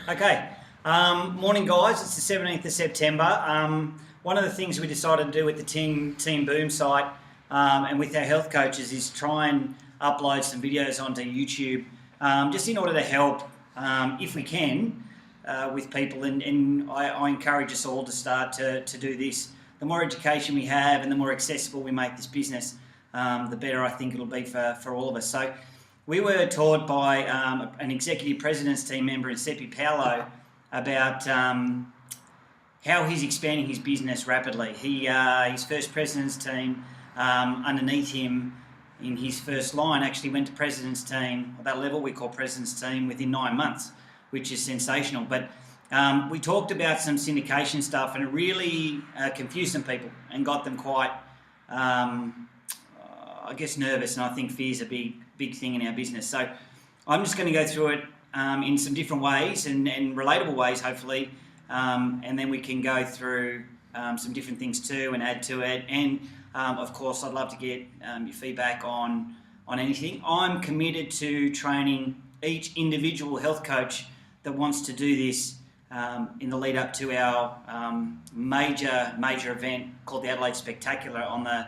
Okay, morning guys, it's the 17th of September. One of the things we decided to do with the Team Boom site and with our health coaches is try and upload some videos onto YouTube just in order to help, if we can, with people, and I encourage us all to start to do this. The more education we have and the more accessible we make this business, the better I think it'll be for all of us. So we were taught by an executive president's team member in Seppi Paolo about how he's expanding his business rapidly. His first president's team underneath him in his first line actually went to president's team, or that level we call president's team, within 9 months, which is sensational. But we talked about some syndication stuff, and it really confused some people and got them quite, I guess, nervous, and I think fear's a big thing in our business. So I'm just going to go through it in some different ways and relatable ways, hopefully, and then we can go through some different things too and add to it. And of course, I'd love to get your feedback on anything. I'm committed to training each individual health coach that wants to do this in the lead up to our major event called the Adelaide Spectacular on the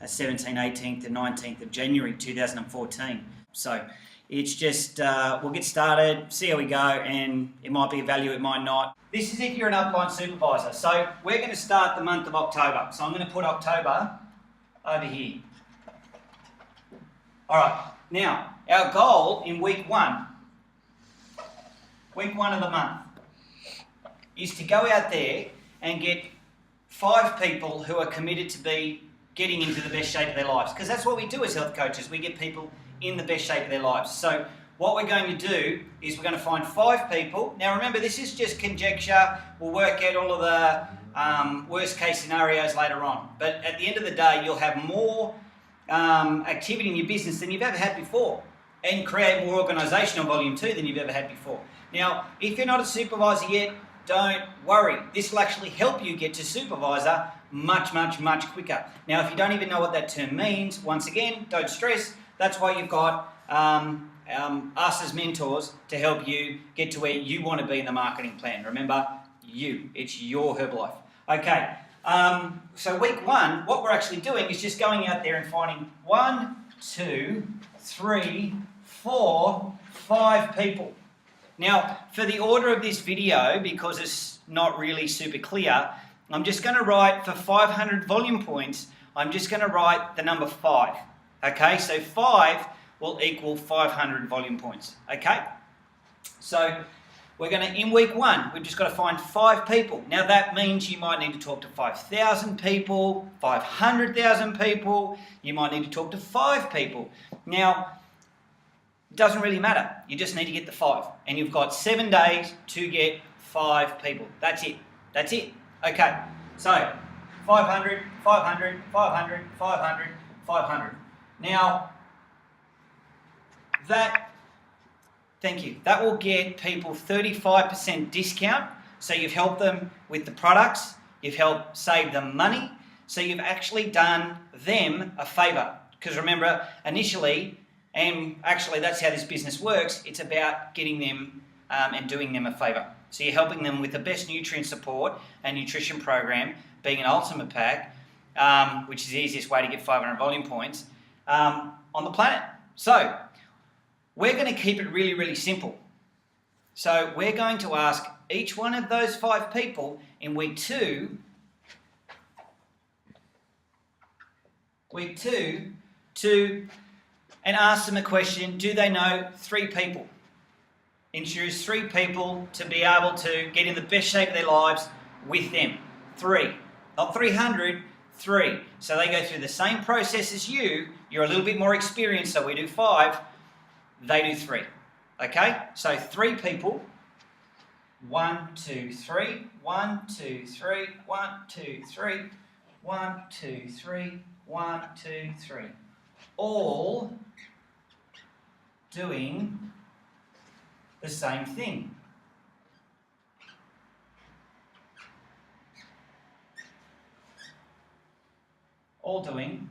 17th, 18th and 19th of January 2014. So it's just, we'll get started, see how we go, and it might be of value, it might not. This is if you're an upline supervisor. So we're going to start the month of October. So I'm going to put October over here. All right, now our goal in week one of the month, is to go out there and get 5 people who are committed to be getting into the best shape of their lives, because that's what we do as health coaches. We get people in the best shape of their lives. So what we're going to do is we're going to find 5 people. Now remember, this is just conjecture. We'll work out all of the worst case scenarios later on. But at the end of the day, you'll have more activity in your business than you've ever had before, and create more organisational volume too than you've ever had before. Now, if you're not a supervisor yet, don't worry. This will actually help you get to supervisor much quicker. Now, if you don't even know what that term means, once again, don't stress. That's why you've got us as mentors to help you get to where you want to be in the marketing plan. Remember, it's your Herbalife. Okay, so week one, what we're actually doing is just going out there and finding 1, 2, 3, 4, 5 people. Now, for the order of this video, because it's not really super clear, I'm just going to write for 500 volume points, I'm just going to write the number 5. Okay, so 5 will equal 500 volume points. Okay, so we're going to, in week one, we've just got to find 5 people. Now that means you might need to talk to 5,000 people, 500,000 people, you might need to talk to 5 people. Now, it doesn't really matter. You just need to get the 5. And you've got 7 days to get 5 people. That's it. That's it. Okay. So 500, 500, 500, 500, 500. Now, thank you. That will get people 35% discount. So you've helped them with the products. You've helped save them money. So you've actually done them a favour. Because remember, initially, and actually that's how this business works, it's about getting them and doing them a favour. So you're helping them with the best nutrient support and nutrition program, being an ultimate pack, which is the easiest way to get 500 volume points on the planet. So we're going to keep it really simple. So we're going to ask each one of those 5 people in week two to and ask them a question: do they know 3 people? Introduce 3 people to be able to get in the best shape of their lives with them. 3, not 300, 3. So they go through the same process as you. You're a little bit more experienced, so we do 5. They do 3. Okay? So 3 people. 1, 2, 3. 1, 2, 3. 1, 2, 3. 1, 2, 3. 1, 2, 3. All doing the same thing. All doing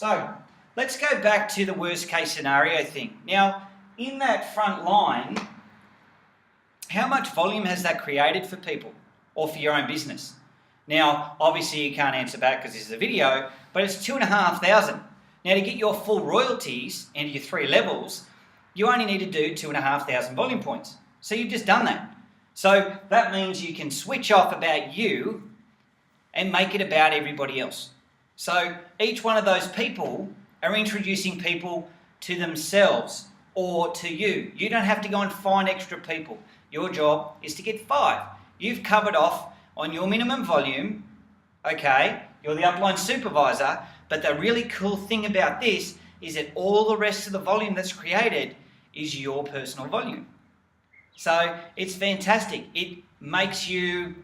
So let's go back to the worst case scenario thing. Now, in that front line, how much volume has that created for people or for your own business? Now, obviously you can't answer back because this is a video, but it's 2,500. Now, to get your full royalties into your 3 levels, you only need to do 2,500 volume points. So you've just done that. So that means you can switch off about you and make it about everybody else. So each one of those people are introducing people to themselves or to you. You don't have to go and find extra people. Your job is to get 5. You've covered off on your minimum volume, okay? You're the upline supervisor, but the really cool thing about this is that all the rest of the volume that's created is your personal volume. So it's fantastic. It makes a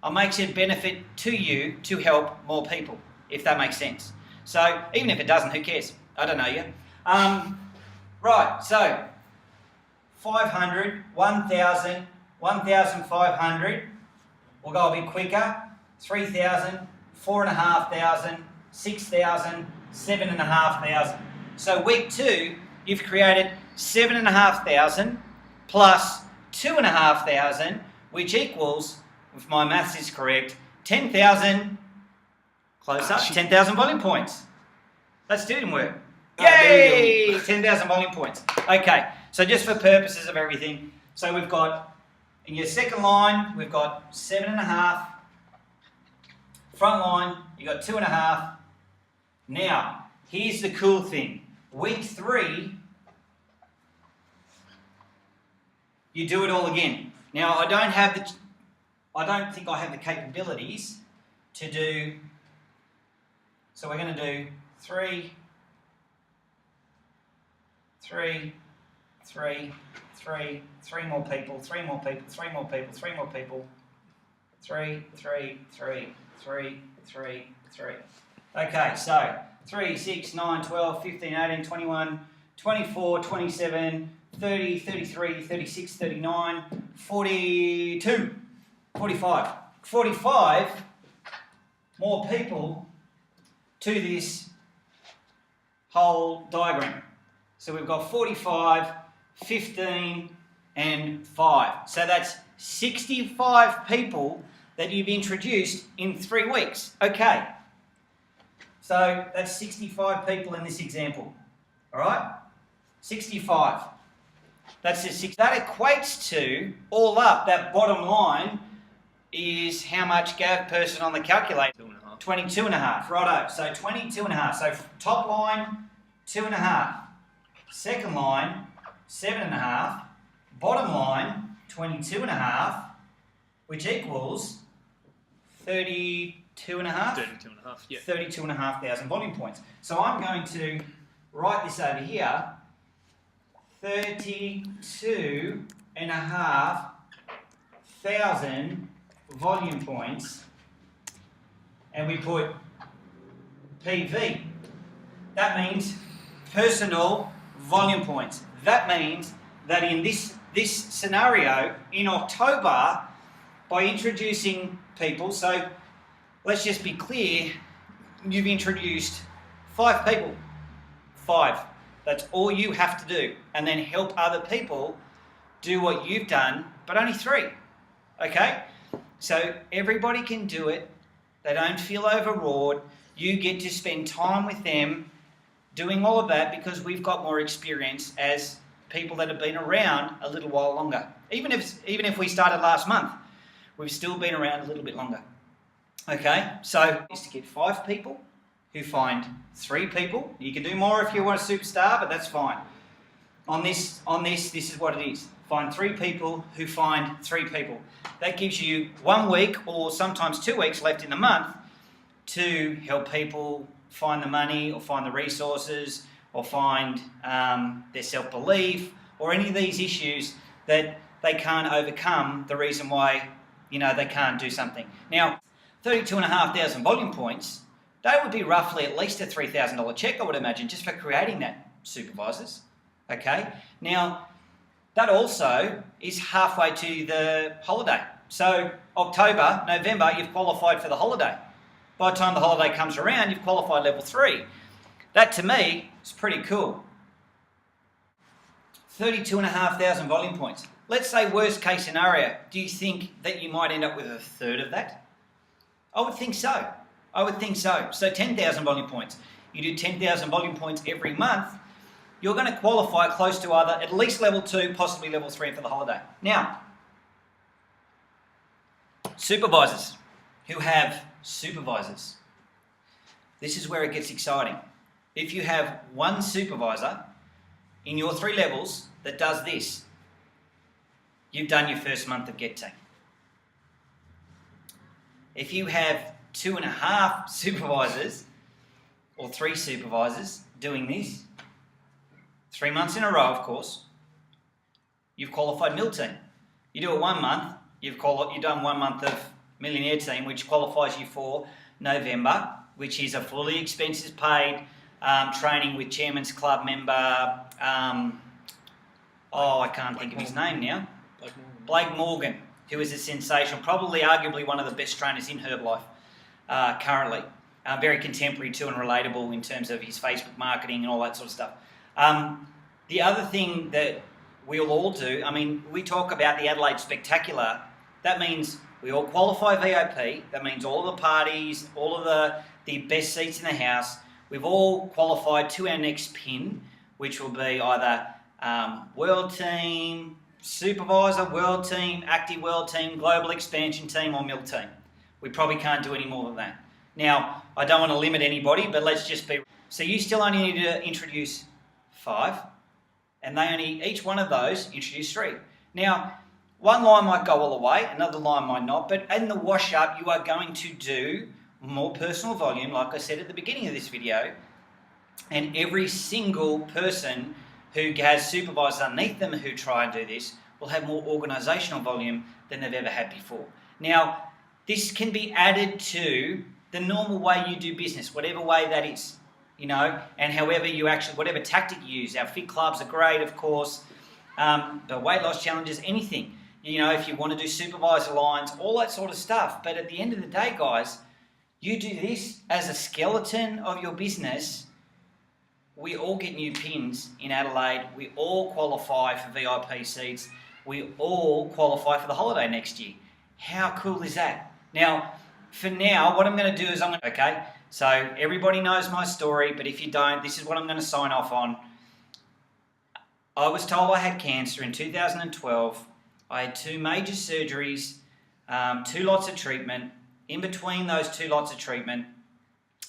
benefit to you to help more people, if that makes sense. So even if it doesn't, who cares? I don't know you. Right, so 500, 1,000, 1,500. We'll go a bit quicker. 3,000, 4,500, 6,000, 7,500. So week 2, you've created 7,500 plus 2,500, which equals, if my maths is correct, 10,000, close up, 10,000 volume points. That's doing work. Yay! 10,000 volume points. Okay, so just for purposes of everything, so we've got, in your second line, we've got 7.5. Front line, you got 2.5. Now, here's the cool thing. Week 3, you do it all again. Now, I don't think I have the capabilities to do, so we're going to do 3, 3, 3, 3, 3 more people, 3 more people, 3 more people, 3 more people, 3, 3, 3, 3, 3, 3. Okay, so 3, 6, 9, 12, 15, 18, 21, 24, 27, 30, 33, 36, 39, 42, 45. 45 more people to this whole diagram. So we've got 45, 15, and 5. So that's 65 people that you've introduced in 3 weeks. Okay. So that's 65 people in this example. All right? 65. That's just 6. That equates to, all up, that bottom line is how much Gav person on the calculator? 2.5. 22.5. Righto. So 22.5. So top line, 2.5. Second line, 7.5. Bottom line, 22.5, which equals 32.5? 32.5, yeah. 32,500 volume points. So I'm going to write this over here. 32,500 volume points, and we put PV. That means personal volume points. That means that in this scenario, in October, by introducing people, so let's just be clear, you've introduced 5 people. 5. That's all you have to do. And then help other people do what you've done, but only 3. Okay? So everybody can do it. They don't feel overawed. You get to spend time with them doing all of that because we've got more experience as people that have been around a little while longer. Even if we started last month, we've still been around a little bit longer. Okay? So is to get 5 people who find 3 people. You can do more if you want a superstar, but that's fine. On this is what it is. Find 3 people who find 3 people. That gives you 1 week or sometimes 2 weeks left in the month to help people find the money or find the resources or find their self-belief or any of these issues that they can't overcome, the reason why they can't do something. Now, 32,500 volume points, that would be roughly at least a $3,000 check, I would imagine, just for creating that, supervisors. Okay? Now, that also is halfway to the holiday. So, October, November, you've qualified for the holiday. By the time the holiday comes around, you've qualified level 3. That to me is pretty cool. 32,500 volume points. Let's say worst case scenario, do you think that you might end up with a third of that? I would think so. I would think so. So 10,000 volume points. You do 10,000 volume points every month, you're going to qualify close to either at least level 2, possibly level 3 for the holiday. Now, supervisors who have supervisors. This is where it gets exciting. If you have one supervisor in your 3 levels that does this, you've done your first month of Get Team. If you have 2.5 supervisors or 3 supervisors doing this, 3 months in a row, of course, you've qualified Mill Team. You do it 1 month, you've done 1 month of Millionaire Team, which qualifies you for November, which is a fully expenses paid training with Chairman's Club member, I can't think of his name now. Blake Morgan, who is a sensational, probably arguably one of the best trainers in Herbalife currently. Very contemporary too and relatable in terms of his Facebook marketing and all that sort of stuff. The other thing that we'll all do, I mean, we talk about the Adelaide Spectacular. That means we all qualify VOP. That means all the parties, all of the best seats in the house. We've all qualified to our next pin, which will be either World Team, Supervisor, World Team, Active World Team, Global Expansion Team, or Mill Team. We probably can't do any more than that. Now, I don't want to limit anybody, but let's just be... So you still only need to introduce 5, and they only, each one of those, introduce 3. Now, one line might go all the way, another line might not, but in the wash-up, you are going to do more personal volume, like I said at the beginning of this video, and every single person who has supervisors underneath them who try and do this will have more organisational volume than they've ever had before. Now, this can be added to the normal way you do business, whatever way that is, you know, and however you actually, whatever tactic you use. Our fit clubs are great, of course, but weight loss challenges, anything. You know, if you want to do supervisor lines, all that sort of stuff. But at the end of the day, guys, you do this as a skeleton of your business. We all get new pins in Adelaide. We all qualify for VIP seats. We all qualify for the holiday next year. How cool is that? Now, for now, what I'm going to do is okay, so everybody knows my story, but if you don't, this is what I'm going to sign off on. I was told I had cancer in 2012. I had 2 major surgeries, 2 lots of treatment. In between those 2 lots of treatment,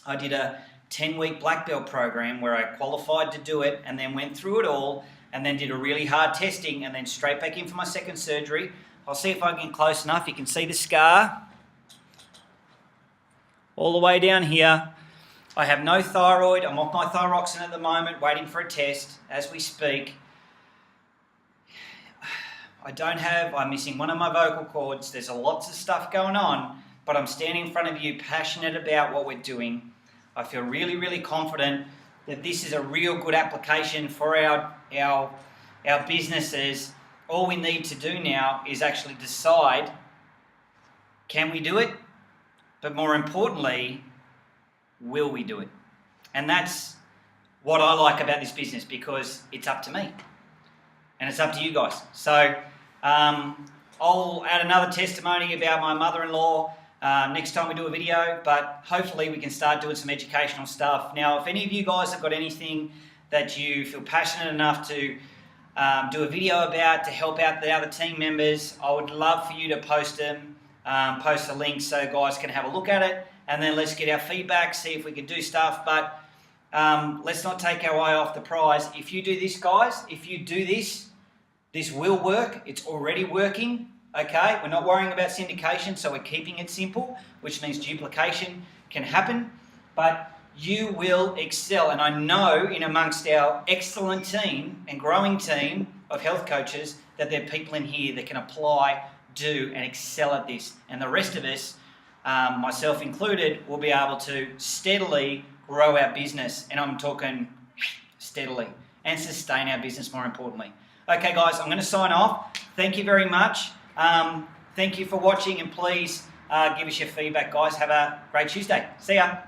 I did a 10-week black belt program where I qualified to do it and then went through it all and then did a really hard testing and then straight back in for my second surgery. I'll see if I can get close enough. You can see the scar all the way down here. I have no thyroid. I'm off my thyroxine at the moment, waiting for a test as we speak. I'm missing one of my vocal cords. There's lots of stuff going on, but I'm standing in front of you passionate about what we're doing. I feel really, really confident that this is a real good application for our businesses. All we need to do now is actually decide, can we do it? But more importantly, will we do it? And that's what I like about this business, because it's up to me and it's up to you guys. So I'll add another testimony about my mother-in-law next time we do a video, but hopefully we can start doing some educational stuff. Now, if any of you guys have got anything that you feel passionate enough to do a video about to help out the other team members, I would love for you to post them, post a link so guys can have a look at it, and then let's get our feedback, see if we can do stuff. But let's not take our eye off the prize. If you do this, guys, if you do this, this will work. It's already working. Okay, we're not worrying about syndication, so we're keeping it simple, which means duplication can happen, but you will excel. And I know in amongst our excellent team and growing team of health coaches that there are people in here that can apply, do, and excel at this. And the rest of us, myself included, will be able to steadily grow our business, and I'm talking steadily, and sustain our business more importantly. Okay, guys, I'm going to sign off. Thank you very much. Thank you for watching, and please give us your feedback, guys. Have a great Tuesday. See ya.